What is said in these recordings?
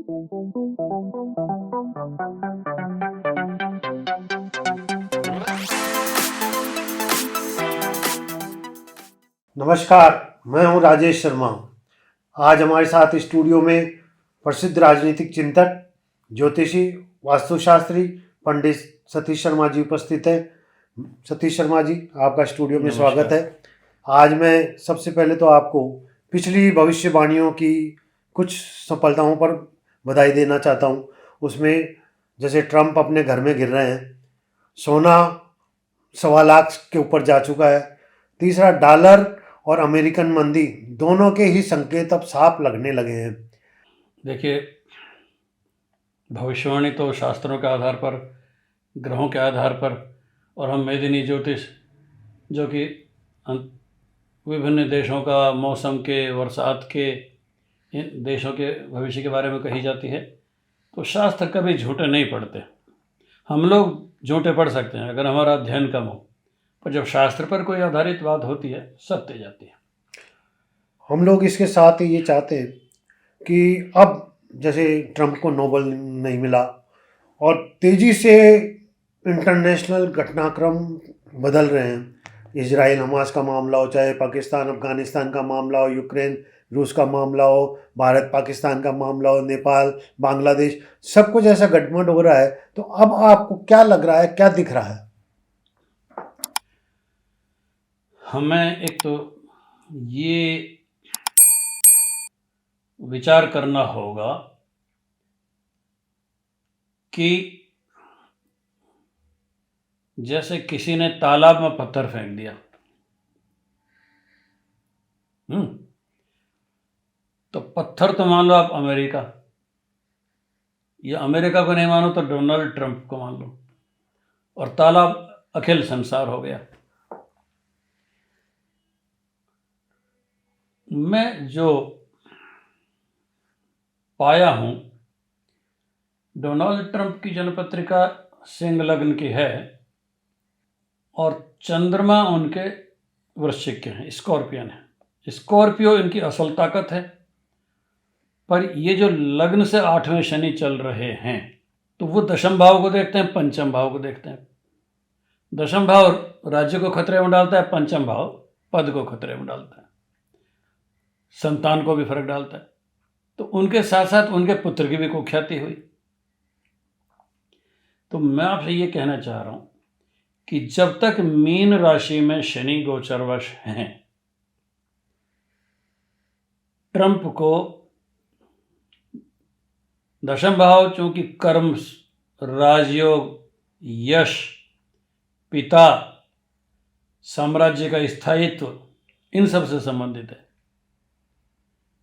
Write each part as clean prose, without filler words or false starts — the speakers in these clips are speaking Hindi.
नमस्कार, मैं हूं राजेश शर्मा। आज हमारे साथ स्टूडियो में प्रसिद्ध राजनीतिक चिंतक, ज्योतिषी, वास्तुशास्त्री पंडित सतीश शर्मा जी उपस्थित हैं। सतीश शर्मा जी, आपका स्टूडियो में स्वागत है। आज मैं सबसे पहले तो आपको पिछली भविष्यवाणियों की कुछ सफलताओं पर बधाई देना चाहता हूं। उसमें जैसे ट्रंप अपने घर में गिर रहे हैं, सोना 1.25 लाख के ऊपर जा चुका है, तीसरा डॉलर और अमेरिकन मंदी दोनों के ही संकेत अब साफ लगने लगे हैं। देखिए, भविष्यवाणी तो शास्त्रों के आधार पर, ग्रहों के आधार पर, और हम मेदिनी ज्योतिष जो कि विभिन्न देशों का, मौसम के, बरसात के, इन देशों के भविष्य के बारे में कही जाती है, तो शास्त्र कभी झूठे नहीं पढ़ते। हम लोग झूठे पढ़ सकते हैं अगर हमारा अध्ययन कम हो, पर जब शास्त्र पर कोई आधारित बात होती है, सत्य जाती है। हम लोग इसके साथ ही ये चाहते हैं कि अब जैसे ट्रंप को नोबेल नहीं मिला और तेजी से इंटरनेशनल घटनाक्रम बदल रहे हैं। इजराइल हमास का मामला हो, चाहे पाकिस्तान अफगानिस्तान का मामला हो, यूक्रेन रूस का मामला हो, भारत पाकिस्तान का मामला हो, नेपाल बांग्लादेश, सब कुछ ऐसा गठबंध हो रहा है। तो अब आपको क्या लग रहा है, क्या दिख रहा है? हमें एक तो ये विचार करना होगा कि जैसे किसी ने तालाब में पत्थर फेंक दिया, तो पत्थर तो मान लो आप अमेरिका, या अमेरिका को नहीं मानो तो डोनाल्ड ट्रंप को मान लो, और तालाब अखिल संसार हो गया। मैं जो पाया हूं, डोनाल्ड ट्रंप की जन्मपत्रिका सिंह लग्न की है और चंद्रमा उनके वृश्चिक के हैं, स्कॉर्पियन है। स्कॉर्पियो इनकी असल ताकत है, पर ये जो लग्न से 8वें शनि चल रहे हैं, तो वो दशम भाव को देखते हैं, पंचम भाव को देखते हैं। दशम भाव राज्य को खतरे में डालता है, पंचम भाव पद को खतरे में डालता है, संतान को भी फर्क डालता है। तो उनके साथ साथ उनके पुत्र की भी कुख्याति हुई। तो मैं आपसे ये कहना चाह रहा हूं कि जब तक मीन राशि में शनि गोचरवश हैं, ट्रंप को दशम भाव चूंकि कर्म, राजयोग, यश, पिता, साम्राज्य का स्थायित्व, इन सब से संबंधित है,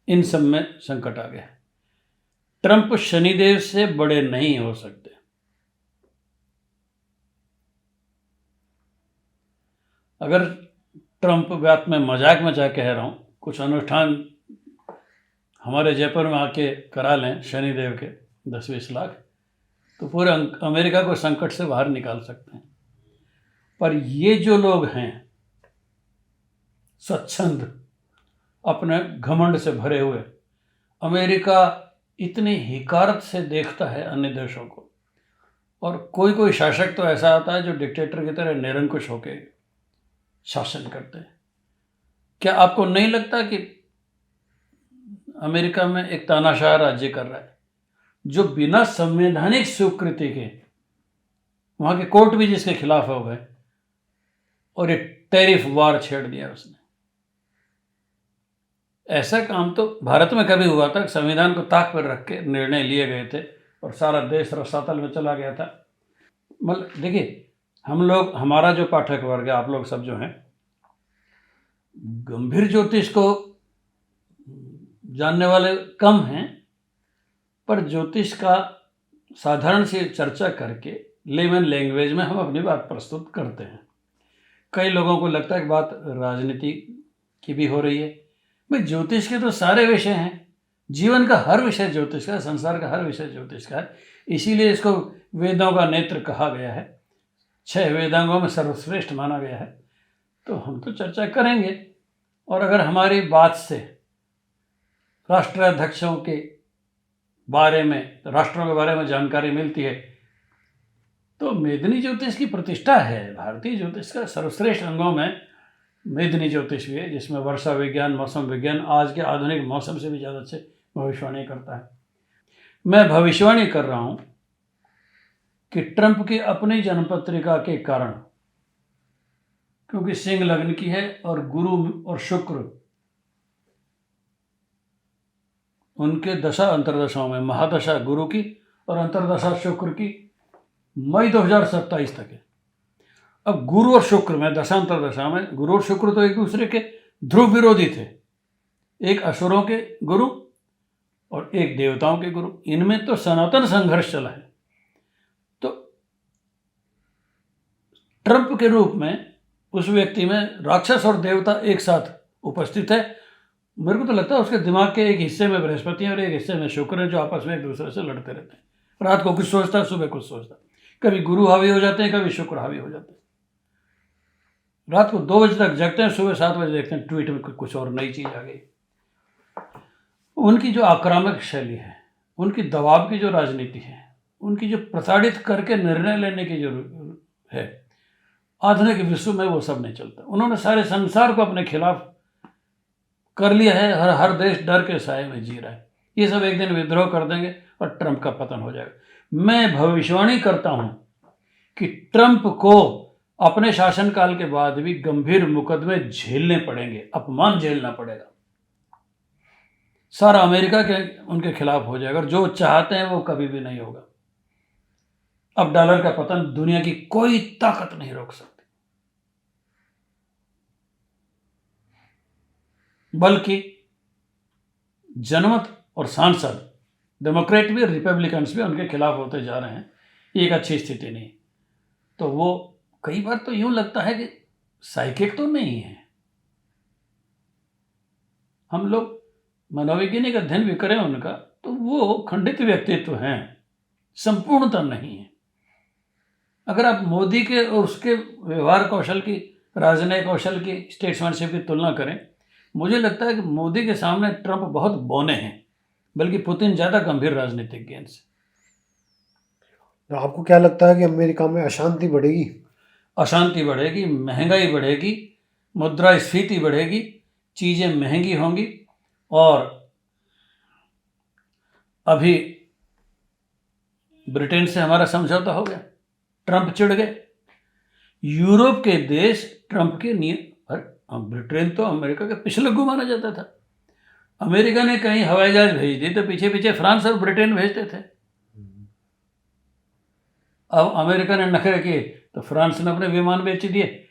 इन सब में संकट आ गया। ट्रंप शनिदेव से बड़े नहीं हो सकते। अगर ट्रंप बात में मजाक कह रहा हूं, कुछ अनुष्ठान हमारे जयपुर में आके करा लें शनिदेव के 10-20 लाख, तो पूरे अमेरिका को संकट से बाहर निकाल सकते हैं। पर ये जो लोग हैं स्वच्छंद, अपने घमंड से भरे हुए, अमेरिका इतनी हिकारत से देखता है अन्य देशों को, और कोई कोई शासक तो ऐसा आता है जो डिक्टेटर की तरह निरंकुश होकर शासन करते हैं। क्या आपको नहीं लगता कि अमेरिका में एक तानाशाह राज्य कर रहा है, जो बिना संवैधानिक स्वीकृति के, वहां के कोर्ट भी जिसके खिलाफ हो गए, और एक टैरिफ वार छेड़ दिया उसने। ऐसा काम तो भारत में कभी हुआ था? संविधान को ताक पर रख के निर्णय लिए गए थे और सारा देश रसातल में चला गया था। मतलब देखिए, हम लोग, हमारा जो पाठक वर्ग है, आप लोग सब जो हैं, गंभीर ज्योतिष को जानने वाले कम हैं, पर ज्योतिष का साधारण सी चर्चा करके लेमन लैंग्वेज में हम अपनी बात प्रस्तुत करते हैं। कई लोगों को लगता है कि बात राजनीति की भी हो रही है। भाई, ज्योतिष के तो सारे विषय हैं, जीवन का हर विषय ज्योतिष का है, संसार का हर विषय ज्योतिष का है। इसीलिए इसको वेदों का नेत्र कहा गया है, 6 वेदांगों में सर्वश्रेष्ठ माना गया है। तो हम तो चर्चा करेंगे, और अगर हमारी बात से राष्ट्राध्यक्षों के बारे में, राष्ट्रों के बारे में जानकारी मिलती है। तो मेदिनी ज्योतिष की प्रतिष्ठा है। भारतीय ज्योतिष का सर्वश्रेष्ठ अंगों में मेदिनी ज्योतिष भी है, जिसमें वर्षा विज्ञान, मौसम विज्ञान आज के आधुनिक मौसम से भी ज़्यादा अच्छे भविष्यवाणी करता है। मैं भविष्यवाणी कर रहा हूँ कि ट्रंप की अपनी जन्मपत्रिका के कारण, क्योंकि सिंह लग्न की है और गुरु और शुक्र उनके दशा अंतर्दशाओं में, महादशा गुरु की और अंतर्दशा शुक्र की मई 2027 तक है। अब गुरु और शुक्र में दशांतर दशा में, गुरु और शुक्र तो एक दूसरे के ध्रुव विरोधी थे, एक असुरों के गुरु और एक देवताओं के गुरु। इनमें तो सनातन संघर्ष चला है। तो ट्रंप के रूप में उस व्यक्ति में राक्षस और देवता एक साथ उपस्थित है। मेरे को तो लगता है उसके दिमाग के एक हिस्से में बृहस्पति है और एक हिस्से में शुक्र है, जो आपस में एक दूसरे से लड़ते रहते हैं। रात को कुछ सोचता है, सुबह कुछ सोचता है। कभी गुरु हावी हो जाते हैं, कभी शुक्र हावी हो जाते हैं। रात को 2 बजे तक जगते हैं, सुबह 7 बजे देखते हैं ट्वीट में कुछ और नई चीज आ गई। उनकी जो आक्रामक शैली है, उनकी दबाव की जो राजनीति है, उनकी जो प्रताड़ित करके निर्णय लेने की जो है, आधुनिक विश्व में वो सब नहीं चलता। उन्होंने सारे संसार को अपने खिलाफ कर लिया है। हर देश डर के साए में जी रहा है। ये सब एक दिन विद्रोह कर देंगे और ट्रंप का पतन हो जाएगा। मैं भविष्यवाणी करता हूं कि ट्रंप को अपने शासनकाल के बाद भी गंभीर मुकदमे झेलने पड़ेंगे, अपमान झेलना पड़ेगा। सारा अमेरिका के उनके खिलाफ हो जाएगा और जो चाहते हैं वो कभी भी नहीं होगा। अब डॉलर का पतन दुनिया की कोई ताकत नहीं रोक सकती, बल्कि जनमत और सांसद डेमोक्रेट भी रिपब्लिकन्स भी उनके खिलाफ होते जा रहे हैं। ये एक अच्छी स्थिति नहीं। तो वो कई बार तो यूं लगता है कि साइकिक तो नहीं है। हम लोग मनोवैज्ञानिक अध्ययन भी करें उनका, तो वो खंडित व्यक्तित्व हैं, संपूर्णता नहीं है। अगर आप मोदी के और उसके व्यवहार कौशल की, राजनयिक कौशल की, स्टेट्समैनशिप की तुलना करें, मुझे लगता है कि मोदी के सामने ट्रंप बहुत बौने हैं, बल्कि पुतिन ज़्यादा गंभीर राजनीतिज्ञ हैं इनसे। तो आपको क्या लगता है कि अमेरिका में अशांति बढ़ेगी? अशांति बढ़ेगी, महंगाई बढ़ेगी, मुद्रास्फीति बढ़ेगी, चीज़ें महंगी होंगी। और अभी ब्रिटेन से हमारा समझौता हो गया, ट्रंप चिढ़ गए। यूरोप के देश ट्रंप के ब्रिटेन तो अमेरिका के पिछलग्गू माना जाता था। अमेरिका ने कहीं हवाई जहाज भेज दी तो पीछे पीछे फ्रांस और ब्रिटेन भेजते थे। अब अमेरिका ने नखरे किए तो फ्रांस ने अपने विमान बेच दिए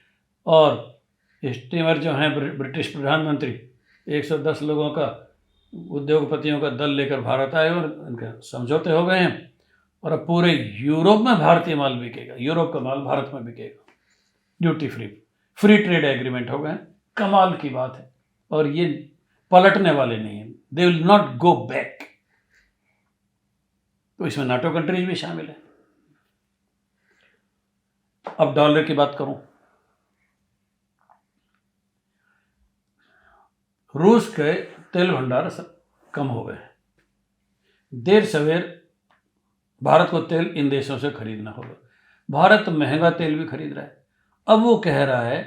और स्टीमर जो हैं ब्रिटिश प्रधानमंत्री 110 लोगों का, उद्योगपतियों का दल लेकर भारत आए और इनके समझौते हो गए हैं। और अब पूरे यूरोप में भारतीय माल बिकेगा, यूरोप का माल भारत में बिकेगा, ड्यूटी फ्री ट्रेड एग्रीमेंट हो गए। कमाल की बात है और ये पलटने वाले नहीं हैं। They will not go back. तो इसमें नाटो कंट्रीज भी शामिल है। अब डॉलर की बात करूं, रूस के तेल भंडार सब कम हो गए। देर सवेर भारत को तेल इन देशों से खरीदना होगा। भारत महंगा तेल भी खरीद रहा है। अब वो कह रहा है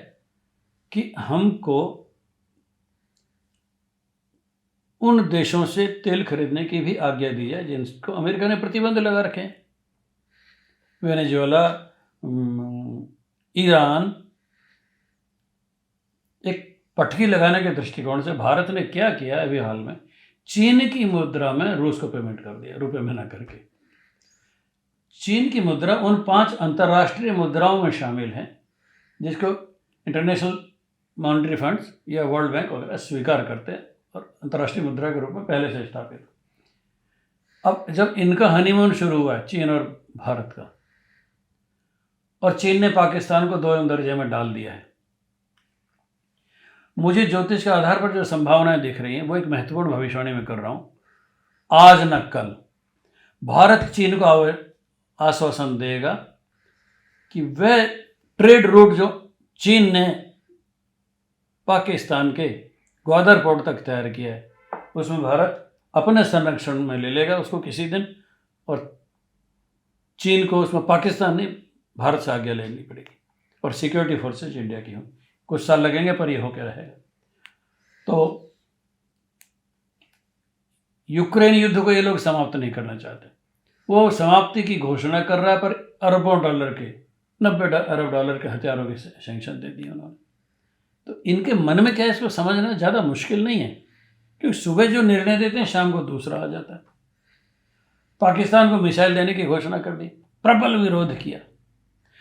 कि हमको उन देशों से तेल खरीदने की भी आज्ञा दी जाए जिनको अमेरिका ने प्रतिबंध लगा रखे हैं। Venezuela, Iran. एक पटकी लगाने के दृष्टिकोण से भारत ने क्या किया अभी हाल में, चीन की मुद्रा में रूस को पेमेंट कर दिया, रुपए में ना करके। चीन की मुद्रा उन 5 अंतर्राष्ट्रीय मुद्राओं में शामिल है जिसको इंटरनेशनल मॉनेटरी फंड्स या वर्ल्ड बैंक वगैरह स्वीकार करते हैं और अंतर्राष्ट्रीय मुद्रा के रूप में पहले से स्थापित। अब जब इनका हनीमून शुरू हुआ है, चीन और भारत का, और चीन ने पाकिस्तान को 2 दर्जे में डाल दिया है, मुझे ज्योतिष के आधार पर जो संभावनाएं दिख रही हैं वो एक महत्वपूर्ण भविष्यवाणी में कर रहा हूं। आज न कल भारत चीन को आश्वासन देगा कि वह ट्रेड रूट जो चीन ने पाकिस्तान के ग्वादर पोर्ट तक तैयार किया है, उसमें भारत अपने संरक्षण में ले लेगा उसको किसी दिन, और चीन को उसमें पाकिस्तान नहीं, भारत से आज्ञा लेनी पड़ेगी, और सिक्योरिटी फोर्सेज इंडिया की हों। कुछ साल लगेंगे पर ये होकर रहेगा। तो यूक्रेन युद्ध को ये लोग समाप्त नहीं करना चाहते। वो समाप्ति की घोषणा कर रहा है, पर अरबों डॉलर के, 90 अरब डॉलर के हथियारों के सैंक्शन दे दिए उन्होंने। तो इनके मन में क्या है, इसको समझना ज़्यादा मुश्किल नहीं है, क्योंकि सुबह जो निर्णय देते हैं शाम को दूसरा आ जाता है। पाकिस्तान को मिसाइल देने की घोषणा कर दी, प्रबल विरोध किया,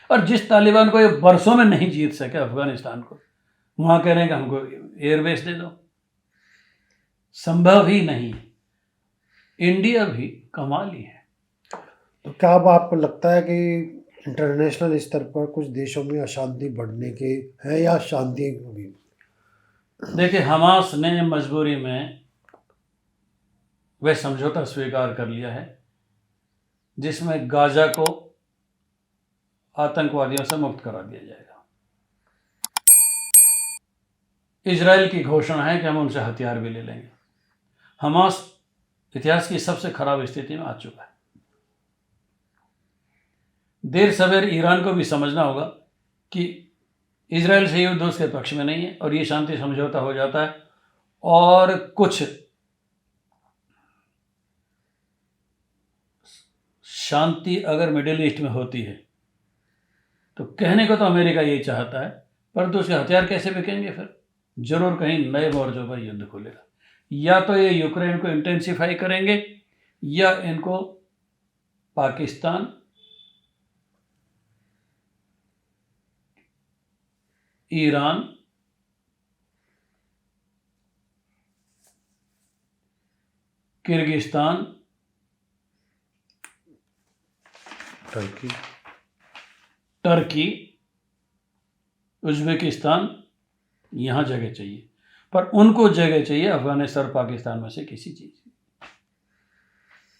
और जिस तालिबान को ये बरसों में नहीं जीत सके अफगानिस्तान को, वहाँ कह रहे हैं कि हमको एयरबेस दे दो। संभव ही नहीं। इंडिया भी कमाल ही है। तो क्या अब आपको लगता है कि इंटरनेशनल स्तर पर कुछ देशों में अशांति बढ़ने के है या शांति होगी? देखिए, हमास ने मजबूरी में वह समझौता स्वीकार कर लिया है जिसमें गाजा को आतंकवादियों से मुक्त करा दिया जाएगा। इजराइल की घोषणा है कि हम उनसे हथियार भी ले लेंगे। हमास इतिहास की सबसे खराब स्थिति में आ चुका है। देर सवेर ईरान को भी समझना होगा कि इजराइल से युद्ध उसके पक्ष में नहीं है, और ये शांति समझौता हो जाता है, और कुछ शांति अगर मिडिल ईस्ट में होती है तो कहने को तो अमेरिका ये चाहता है, परंतु उसके हथियार कैसे बिकेंगे? फिर जरूर कहीं नए मोर्चों पर युद्ध खुलेगा। या तो ये यूक्रेन को इंटेंसिफाई करेंगे, या इनको Pakistan, Iran, Kyrgyzstan, Turkey, Uzbekistan, यहाँ जगह चाहिए। पर उनको जगह चाहिए अफगानिस्तान और पाकिस्तान में से किसी चीज़ की।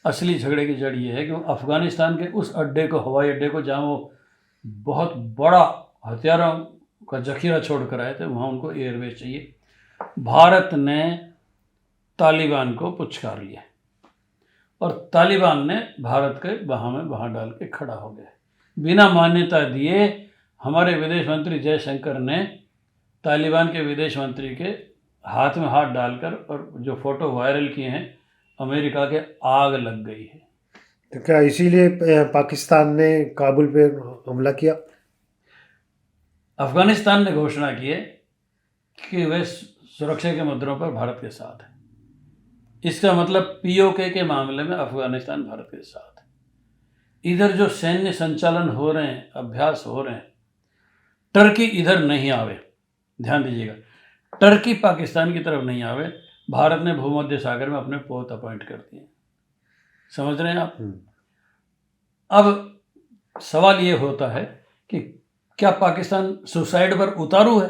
असली झगड़े की जड़ ये है कि वो अफगानिस्तान के उस अड्डे को, हवाई अड्डे को, जहाँ वो बहुत बड़ा हथियारों का जखीरा छोड़ कर आए थे, वहाँ उनको एयरबेस चाहिए। भारत ने तालिबान को पुचकार लिया, और तालिबान ने भारत के बाह में बाह डाल के खड़ा हो गया। बिना मान्यता दिए हमारे विदेश मंत्री जयशंकर ने तालिबान के विदेश मंत्री के हाथ में हाथ डालकर, और जो फोटो वायरल किए हैं, अमेरिका के आग लग गई है। तो क्या इसीलिए पाकिस्तान ने काबुल पे हमला किया? अफगानिस्तान ने घोषणा की है कि वे सुरक्षा के मुद्दों पर भारत के साथ है। इसका मतलब पीओके के मामले में अफगानिस्तान भारत के साथ है। इधर जो सैन्य संचालन हो रहे हैं, अभ्यास हो रहे हैं, टर्की इधर नहीं आवे, ध्यान दीजिएगा, टर्की पाकिस्तान की तरफ नहीं आवे। भारत ने भूमध्य सागर में अपने पोत अपॉइंट कर दिए। समझ रहे हैं आप? अब सवाल ये होता है कि क्या पाकिस्तान सुसाइड पर उतारू है,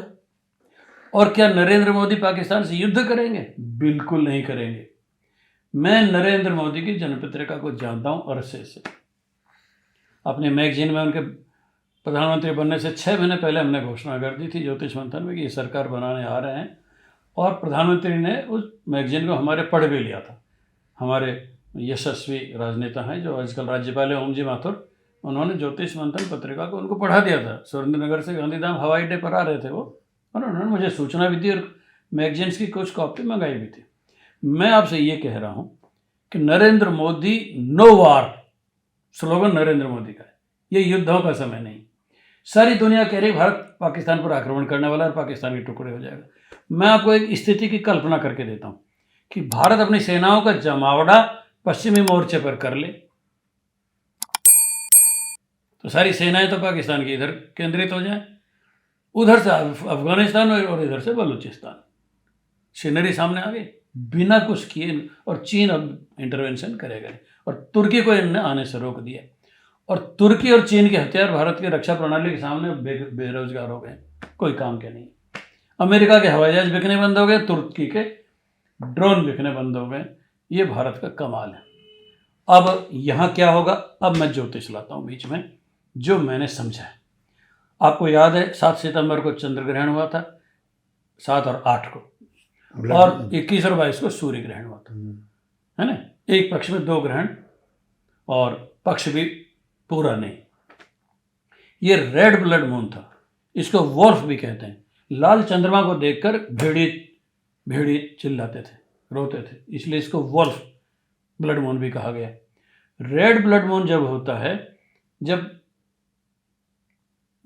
और क्या नरेंद्र मोदी पाकिस्तान से युद्ध करेंगे? बिल्कुल नहीं करेंगे। मैं नरेंद्र मोदी की जनपत्रिका को जानता हूँ अरसे से। अपने मैगजीन में उनके प्रधानमंत्री बनने से 6 महीने पहले हमने घोषणा कर दी थी ज्योतिष मंथन में कि ये सरकार बनाने आ रहे हैं, और प्रधानमंत्री ने उस मैगजीन को हमारे पढ़ भी लिया था। हमारे यशस्वी राजनेता हैं जो आजकल राज्यपाल हैं, ओम जी माथुर, उन्होंने ज्योतिष मंथन पत्रिका को उनको पढ़ा दिया था। सुरेंद्रनगर से गांधीधाम हवाई अड्डे पर आ रहे थे वो, और उन्होंने मुझे सूचना भी दी, और मैगजीन्स की कुछ कॉपी मंगाई भी थी। मैं आपसे ये कह रहा हूँ कि नरेंद्र मोदी नो वार, स्लोगन नरेंद्र मोदी का है, ये युद्धों का समय नहीं। सारी दुनिया कह रही भारत पाकिस्तान पर आक्रमण करने वाला है और पाकिस्तान के टुकड़े हो जाएगा। मैं आपको एक स्थिति की कल्पना करके देता हूँ कि भारत अपनी सेनाओं का जमावड़ा पश्चिमी मोर्चे पर कर ले, तो सारी सेनाएं तो पाकिस्तान की इधर केंद्रित हो जाएं, उधर से अफगानिस्तान और इधर से बलूचिस्तान। सीनरी सामने आ गई बिना कुछ किए, और चीन अब इंटरवेंशन करेगा, और तुर्की को इन्होंने आने से रोक दिया। और तुर्की और चीन के हथियार भारत की रक्षा प्रणाली के सामने बेरोजगार हो गए, कोई काम के नहीं। अमेरिका के हवाई जहाज बिकने बंद हो गए, तुर्की के ड्रोन बिकने बंद हो गए। ये भारत का कमाल है। अब यहाँ क्या होगा? अब मैं ज्योतिष लाता हूँ बीच में, जो मैंने समझा है। आपको याद है 7 सितंबर को चंद्र ग्रहण हुआ था, 7 और 8 को, और 21 और 22 को सूर्य ग्रहण हुआ था, है ना, एक पक्ष में 2 ग्रहण और पक्ष भी पूरा नहीं। ये रेड ब्लड मून था, इसको वॉल्फ भी कहते हैं। लाल चंद्रमा को देखकर भेड़ी भेड़ी चिल्लाते थे, रोते थे, इसलिए इसको वॉल्फ ब्लड मून भी कहा गया। रेड ब्लड मून जब होता है, जब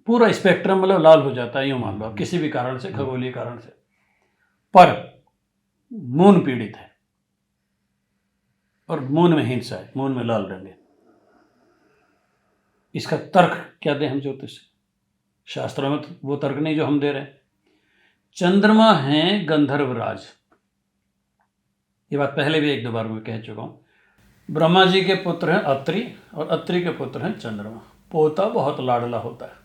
पूरा स्पेक्ट्रम मतलब लाल हो जाता है, यूं मान लो आप, किसी भी कारण से, खगोलीय कारण से, पर मून पीड़ित है और मून में हिंसा है, मून में लाल रंग है। इसका तर्क क्या दें हम ज्योतिष शास्त्रों में? तो वो तर्क नहीं जो हम दे रहे हैं। चंद्रमा है गंधर्वराज, ये बात पहले भी 1-2 बार मैं कह चुका हूं। ब्रह्मा जी के पुत्र हैं अत्रि, और अत्रि के पुत्र हैं चंद्रमा। पोता बहुत लाडला होता है।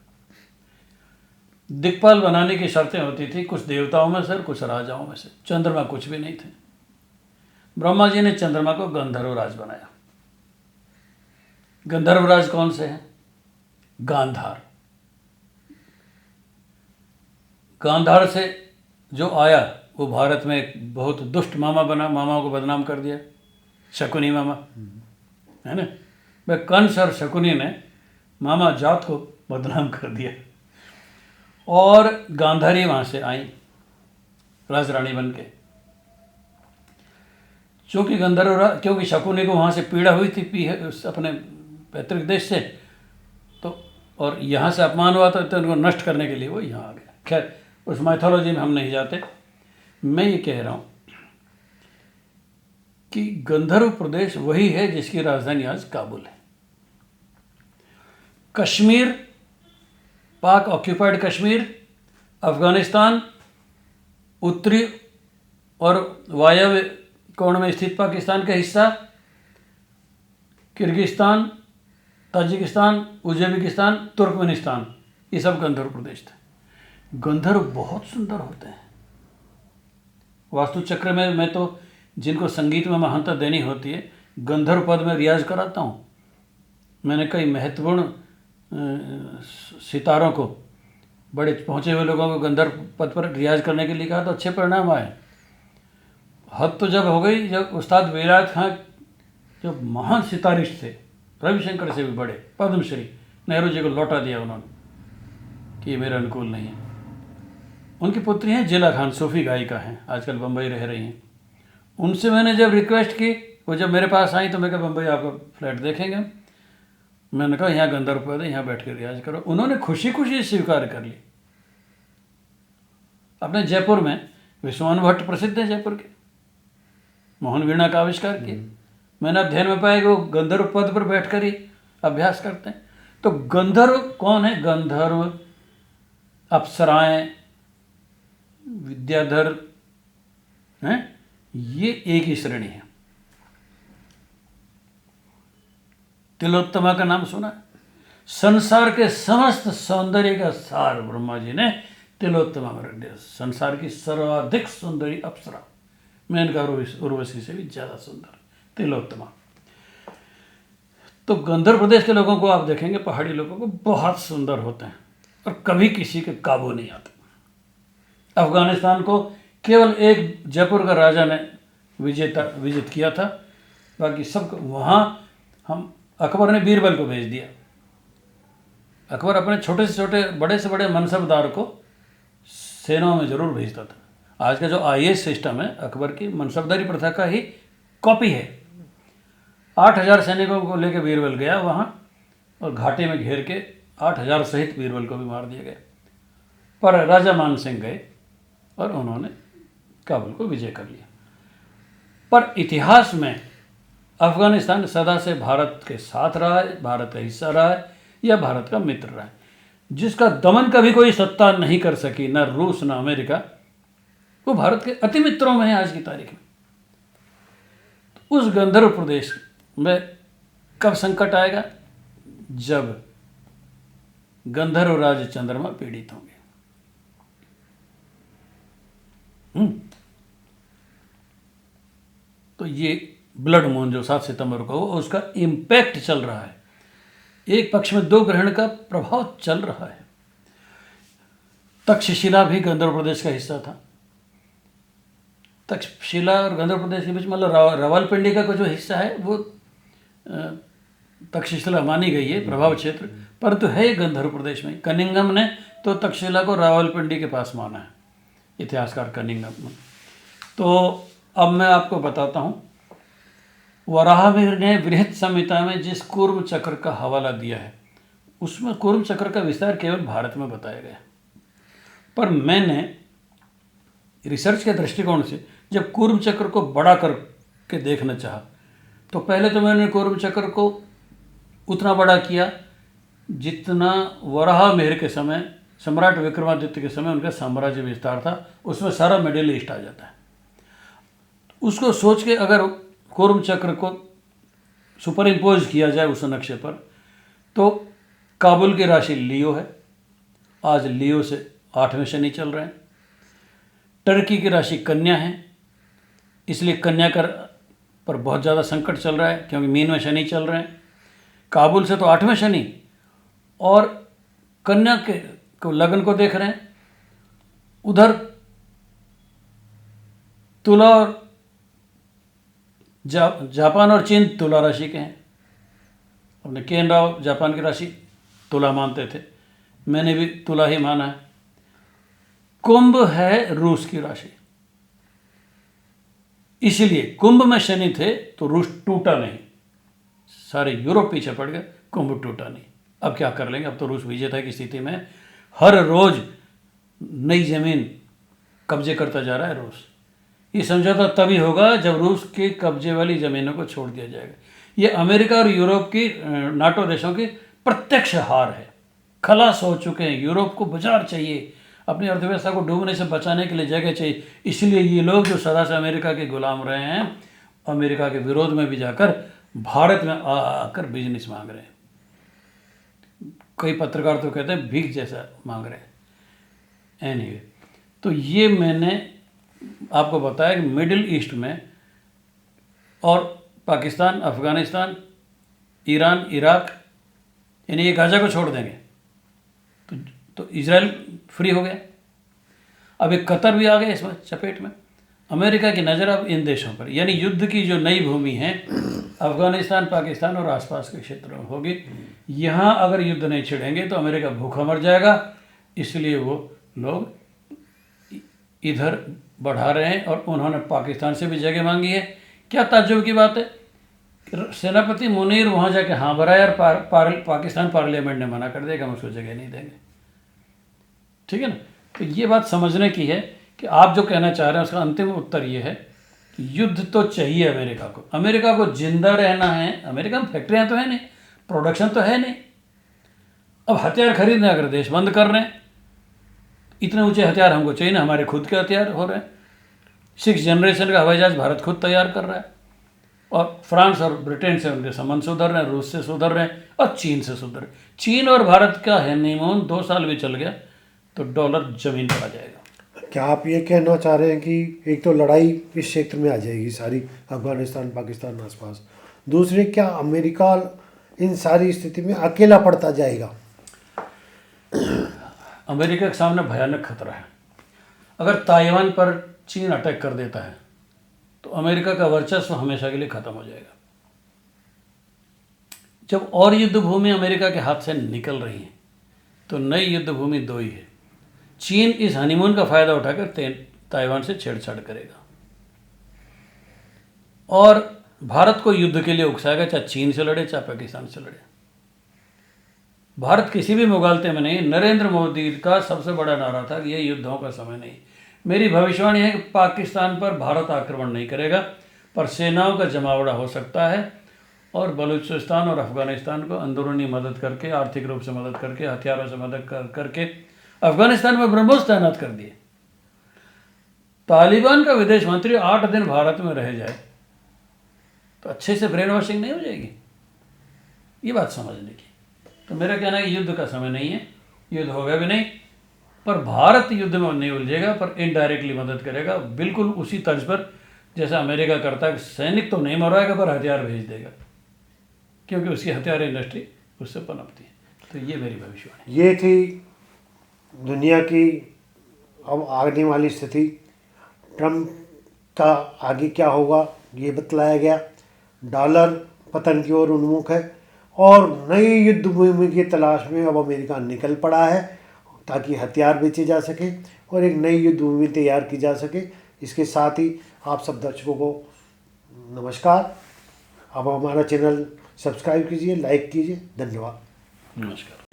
दिक्पाल बनाने की शर्तें होती थी, कुछ देवताओं में से और कुछ राजाओं में से। चंद्रमा कुछ भी नहीं थे। ब्रह्मा जी ने चंद्रमा को गंधर्वराज बनाया। गंधर्वराज कौन से हैं? गांधार। गांधार से जो आया वो भारत में एक बहुत दुष्ट मामा बना, मामा को बदनाम कर दिया, शकुनी मामा, है ना। वह कंस और शकुनी ने मामा जात को बदनाम कर दिया, और गांधारी वहाँ से आई राजरानी बन के। क्योंकि शकुनी को वहाँ से पीड़ा हुई थी अपने पैतृक देश से, तो और यहाँ से अपमान हुआ तो उनको नष्ट करने के लिए वो यहाँ आ गया। खैर, उस माइथोलॉजी में हम नहीं जाते। मैं ये कह रहा हूँ कि गंधर्व प्रदेश वही है जिसकी राजधानी आज काबुल है। कश्मीर, पाक ऑक्यूपाइड कश्मीर, अफगानिस्तान, उत्तरी और वायव्य कोण में स्थित पाकिस्तान का हिस्सा, किर्गिस्तान, ताजिकिस्तान, उज्बेकिस्तान, तुर्कमेनिस्तान, ये सब गंधर्व प्रदेश थे। गंधर्व बहुत सुंदर होते हैं। वास्तु चक्र में मैं तो जिनको संगीत में महानता देनी होती है, गंधर्व पद में रियाज कराता हूँ। मैंने कई महत्वपूर्ण सितारों को, बड़े पहुँचे हुए लोगों को गंधर्व पद पर रियाज करने के लिए कहा, तो अच्छे परिणाम आए। हद तो जब हो गई जब उस्ताद विराट खां, जो महान सितारिस्ट थे, रविशंकर से भी बड़े, पद्मश्री, नेहरू जी को लौटा दिया उन्होंने कि ये मेरे अनुकूल नहीं है। उनकी पुत्री हैं जिला खान, सूफी गायिका हैं, आजकल बम्बई रह रही हैं। उनसे मैंने जब रिक्वेस्ट की, वो जब मेरे पास आई तो मैं कहा बम्बई आपका फ्लैट देखेंगे। मैंने कहा यहाँ गंधर्व पद है, यहाँ बैठ कर रियाज करो। उन्होंने खुशी खुशी स्वीकार कर ली। अपने जयपुर में विश्वान भट्ट प्रसिद्ध है जयपुर के, मोहन वीणा का आविष्कार किया। मैंने अध्ययन में पाया कि वो गंधर्व पद पर बैठ कर ही अभ्यास करते हैं। तो गंधर्व कौन है? गंधर्व, अप्सराएं, विद्याधर हैं, ये एक ही श्रेणी है। तिलोत्तमा का नाम सुना? संसार के समस्त सौंदर्य का सार ब्रह्मा जी ने तिलोत्तमा में रख दिया। संसार की सर्वाधिक सुंदरी अप्सरा, मेनका उर्वशी से भी ज्यादा सुंदर तिलोत्तमा। तो गंधर्व प्रदेश के लोगों को आप देखेंगे, पहाड़ी लोगों को, बहुत सुंदर होते हैं और कभी किसी के काबू नहीं आते। अफगानिस्तान को केवल एक जयपुर का राजा ने विजित किया था, बाकी सब वहाँ हम अकबर ने बीरबल को भेज दिया। अकबर अपने छोटे से छोटे, बड़े से बड़े मनसबदार को सेनाओं में जरूर भेजता था। आज का जो IAS सिस्टम है अकबर की मनसबदारी प्रथा का ही कॉपी है। 8000 सैनिकों को लेकर बीरबल गया वहाँ, और घाटी में घेर के 8000 सहित बीरबल को भी मार दिया गया। पर राजा मान सिंह गए और उन्होंने काबुल को विजय कर लिया। पर इतिहास में अफगानिस्तान सदा से भारत के साथ रहा है, भारत का हिस्सा रहा है, या भारत का मित्र रहा है। जिसका दमन कभी कोई सत्ता नहीं कर सकी, न रूस न अमेरिका, वो भारत के अति मित्रों में है आज की तारीख में। तो उस गंधर्व प्रदेश में कब संकट आएगा? जब गंधर्व राज चंद्रमा पीड़ित होंगे। तो ये ब्लड मून जो 7 सितंबर को, उसका इम्पैक्ट चल रहा है। एक पक्ष में 2 ग्रहण का प्रभाव चल रहा है। तक्षशिला भी गंधर्व प्रदेश का हिस्सा था। तक्षशिला और गंधर प्रदेश के बीच मतलब रावलपिंडी का जो हिस्सा है वो तक्षशिला मानी गई है प्रभाव क्षेत्र, परंतु है ये गंधर्व प्रदेश में। कनिंघम ने तो तक्षशिला को रावलपिंडी के पास माना है, इतिहासकार कनिंघम ने। तो अब मैं आपको बताता हूँ, वराहमिहिर ने बृहत संहिता में जिस कूर्म चक्र का हवाला दिया है उसमें कूर्म चक्र का विस्तार केवल भारत में बताया गया, पर मैंने रिसर्च के दृष्टिकोण से जब कूर्म चक्र को बड़ा करके देखना चाहा तो पहले तो मैंने कूर्म चक्र को उतना बड़ा किया जितना वराहमिहिर के समय, सम्राट विक्रमादित्य के समय उनका साम्राज्य विस्तार था, उसमें सारा मिडिल ईस्ट आ जाता है। उसको सोच के अगर कूर्म चक्र को सुपर इम्पोज किया जाए उस नक्शे पर, तो काबुल की राशि लियो है, आज लियो से 8वें शनि चल रहे हैं। टर्की की राशि कन्या है, इसलिए कन्या पर बहुत ज़्यादा संकट चल रहा है क्योंकि मीन में शनि चल रहे हैं। काबुल से तो 8वें शनि, और कन्या के को लग्न को देख रहे हैं। उधर तुला और जापान और चीन तुला राशि के हैं। अपने के एन राव जापान की राशि तुला मानते थे, मैंने भी तुला ही माना है। कुंभ है रूस की राशि, इसलिए कुंभ में शनि थे तो रूस टूटा नहीं, सारे यूरोप पीछे पड़ गए, कुंभ टूटा नहीं। अब क्या कर लेंगे, अब तो रूस विजेता की स्थिति में हर रोज नई जमीन कब्जे करता जा रहा है रूस। ये समझौता तभी होगा जब रूस के कब्जे वाली ज़मीनों को छोड़ दिया जाएगा। ये अमेरिका और यूरोप की नाटो देशों की प्रत्यक्ष हार है, खलास हो चुके हैं। यूरोप को बाजार चाहिए, अपनी अर्थव्यवस्था को डूबने से बचाने के लिए जगह चाहिए, इसलिए ये लोग जो सदा से अमेरिका के गुलाम रहे हैं, अमेरिका के विरोध में भी जाकर भारत में आकर बिजनेस मांग रहे हैं। कई पत्रकार तो कहते हैं भीख जैसा मांग रहे हैं। एनीवे, तो ये मैंने आपको बताया कि मिडिल ईस्ट में और पाकिस्तान, अफ़गानिस्तान, ईरान, इराक, यानी ये गाजा को छोड़ देंगे तो इजराइल फ्री हो गया। अब एक कतर भी आ गया इसमें चपेट में। अमेरिका की नज़र अब इन देशों पर, यानी युद्ध की जो नई भूमि है अफ़गानिस्तान, पाकिस्तान और आसपास के क्षेत्रों में होगी। यहाँ अगर युद्ध नहीं छिड़ेंगे तो अमेरिका भूखा मर जाएगा, इसलिए वो लोग इधर बढ़ा रहे हैं। और उन्होंने पाकिस्तान से भी जगह मांगी है। क्या ताज्जुब की बात है, सेनापति मुनीर वहाँ जाके हाँ भरा यार, पाकिस्तान पार्लियामेंट ने मना कर दिया कि हम उसको जगह नहीं देंगे। ठीक है ना। तो ये बात समझने की है कि आप जो कहना चाह रहे हैं उसका अंतिम उत्तर ये है कि युद्ध तो चाहिए अमेरिका को। अमेरिका को जिंदा रहना है। अमेरिका में फैक्ट्रियाँ तो है नहीं, प्रोडक्शन तो है नहीं। अब हथियार खरीदने अगर देश बंद कर रहे हैं, इतने ऊंचे हथियार हमको चाहिए ना, हमारे खुद के हथियार हो रहे हैं। 6th जनरेशन का हवाई जहाज भारत खुद तैयार कर रहा है, और फ्रांस और ब्रिटेन से उनके संबंध सुधर रहे हैं, रूस से सुधर रहे हैं और चीन से सुधर रहे हैं। चीन और भारत का हनीमून 2 साल भी चल गया तो डॉलर जमीन पर आ जाएगा। क्या आप ये कहना चाह रहे हैं कि एक तो लड़ाई इस क्षेत्र में आ जाएगी सारी, अफगानिस्तान, पाकिस्तान आसपास, दूसरे क्या अमेरिका इन सारी स्थिति में अकेला पड़ता जाएगा? अमेरिका के सामने भयानक खतरा है। अगर ताइवान पर चीन अटैक कर देता है तो अमेरिका का वर्चस्व हमेशा के लिए खत्म हो जाएगा। जब और युद्ध भूमि अमेरिका के हाथ से निकल रही है तो नई युद्ध भूमि 2 ही है। चीन इस हनीमून का फायदा उठाकर ताइवान से छेड़छाड़ करेगा और भारत को युद्ध के लिए उकसाएगा, चाहे चीन से लड़े चाहे पाकिस्तान से लड़े। भारत किसी भी मुगालते में नहीं। नरेंद्र मोदी का सबसे बड़ा नारा था कि ये युद्धों का समय नहीं। मेरी भविष्यवाणी है कि पाकिस्तान पर भारत आक्रमण नहीं करेगा, पर सेनाओं का जमावड़ा हो सकता है और बलूचिस्तान और अफगानिस्तान को अंदरूनी मदद करके, आर्थिक रूप से मदद करके, हथियारों से मदद करके अफगानिस्तान में ब्रह्मोस तैनात कर दिए। तालिबान का विदेश मंत्री 8 दिन भारत में रह जाए तो अच्छे से ब्रेन वॉशिंग नहीं हो जाएगी? ये बात समझने की। तो मेरा कहना है कि युद्ध का समय नहीं है, युद्ध होगा भी नहीं, पर भारत युद्ध में नहीं उलझेगा, पर इनडायरेक्टली मदद करेगा, बिल्कुल उसी तर्ज पर जैसा अमेरिका करता है। सैनिक तो नहीं मरवाएगा पर हथियार भेज देगा, क्योंकि उसकी हथियार इंडस्ट्री उससे पनपती है। तो ये मेरी भविष्यवाणी। ये थी दुनिया की अब आने वाली स्थिति। ट्रम्प का आगे क्या होगा ये बतलाया गया। डॉलर पतन की ओर उन्मुख है और नई युद्ध भूमि की तलाश में अब अमेरिका निकल पड़ा है ताकि हथियार बेचे जा सके और एक नई युद्ध भूमि तैयार की जा सके। इसके साथ ही आप सब दर्शकों को नमस्कार। अब हमारा चैनल सब्सक्राइब कीजिए, लाइक कीजिए। धन्यवाद। नमस्कार।